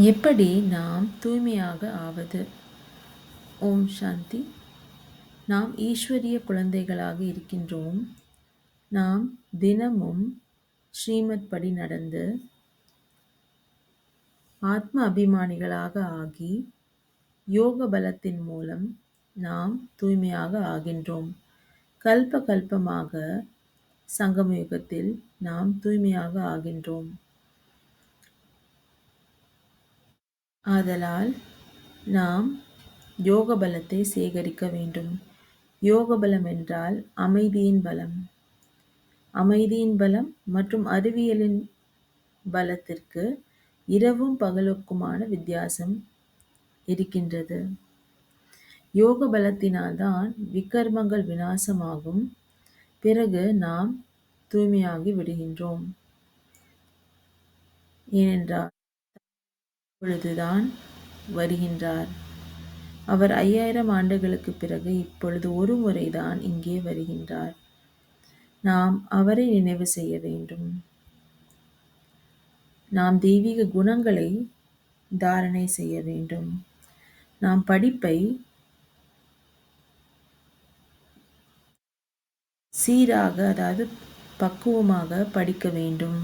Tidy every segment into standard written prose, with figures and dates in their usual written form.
எப்படி நாம் தூய்மையாக ஆவது? ஓம் சாந்தி. நாம் ஈஸ்வரிய குழந்தைகளாக இருக்கின்றோம். நாம் தினமும் ஸ்ரீமத் படி நடந்து ஆத்ம அபிமானிகளாக ஆகி யோக பலத்தின் மூலம் நாம் தூய்மையாக ஆகின்றோம். கல்ப கல்பமாக சங்கம யுகத்தில் நாம் தூய்மையாக ஆகின்றோம். ஆதலால் நாம் யோக பலத்தை சேகரிக்க வேண்டும். யோக பலம் என்றால் அமைதியின் பலம். அமைதியின் பலம் மற்றும் அறிவியலின் பலத்திற்கு இரவும் பகலுக்குமான வித்தியாசம் இருக்கின்றது. யோக பலத்தினால்தான் விக்கர்மங்கள் விநாசமாகும். பிறகு நாம் தூய்மையாகி விடுகின்றோம். ஏனென்றால் இப்பொழுதுதான் வருகின்றார். அவர் 5000 ஆண்டுகளுக்கு பிறகு இப்பொழுது ஒரு முறைதான் இங்கே வருகின்றார். நாம் அவரை நினைவு செய்ய வேண்டும். நாம் தெய்வீக குணங்களை தாரணை செய்ய வேண்டும். நாம் படிப்பை சீராக, அதாவது பக்குவமாக படிக்க வேண்டும்.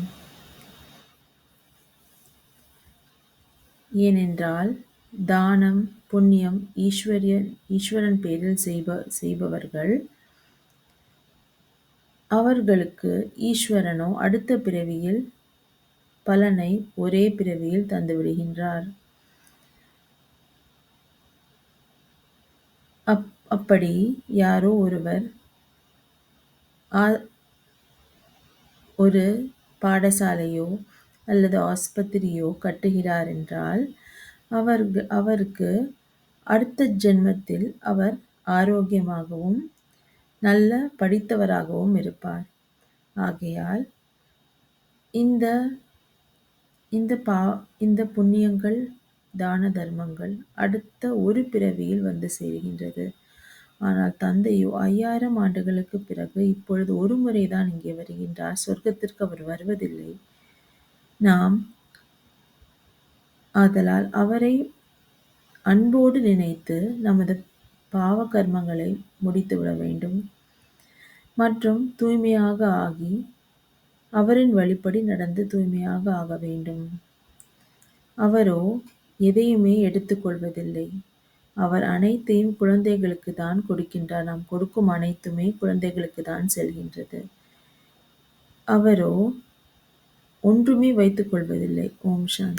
ஏனென்றால் தானம், புண்ணியம், ஈஸ்வரன் பேரில் செய்பவர்கள் அவர்களுக்கு ஈஸ்வரனோ அடுத்த பிறவியில் பலனை ஒரே பிறவியில் தந்துவிடுகின்றார். அப்படி யாரோ ஒருவர் ஒரு பாடசாலையோ அல்லது ஆஸ்பத்திரியோ கட்டுகிறார் என்றால் அவருக்கு அடுத்த ஜென்மத்தில் அவர் ஆரோக்கியமாகவும் நல்ல படித்தவராகவும் இருப்பார். ஆகையால் இந்த புண்ணியங்கள், தான தர்மங்கள் அடுத்த ஒரு பிறவியில் வந்து சேருகின்றது. ஆனால் தந்தையோ 5000 ஆண்டுகளுக்கு பிறகு இப்பொழுது ஒரு முறைதான் இங்கே வருகின்றார். சொர்க்கத்திற்கு அவர் வருவதில்லை. நாம் ஆதலால் அவரை அன்போடு நினைத்து நமது பாவ கர்மங்களை முடித்துவிட வேண்டும் மற்றும் தூய்மையாக ஆகி அவரின் வழிப்படி நடந்து தூய்மையாக ஆக வேண்டும். அவரோ எதையுமே எடுத்துக்கொள்வதில்லை. அவர் அனைத்தையும் குழந்தைகளுக்கு தான் கொடுக்கின்றார். நாம் கொடுக்கும் அனைத்துமே குழந்தைகளுக்கு தான் செல்கின்றது. அவரோ ஒன்றுமே வைத்துக் கொள்வதில்லை. ஓம் சாந்தி.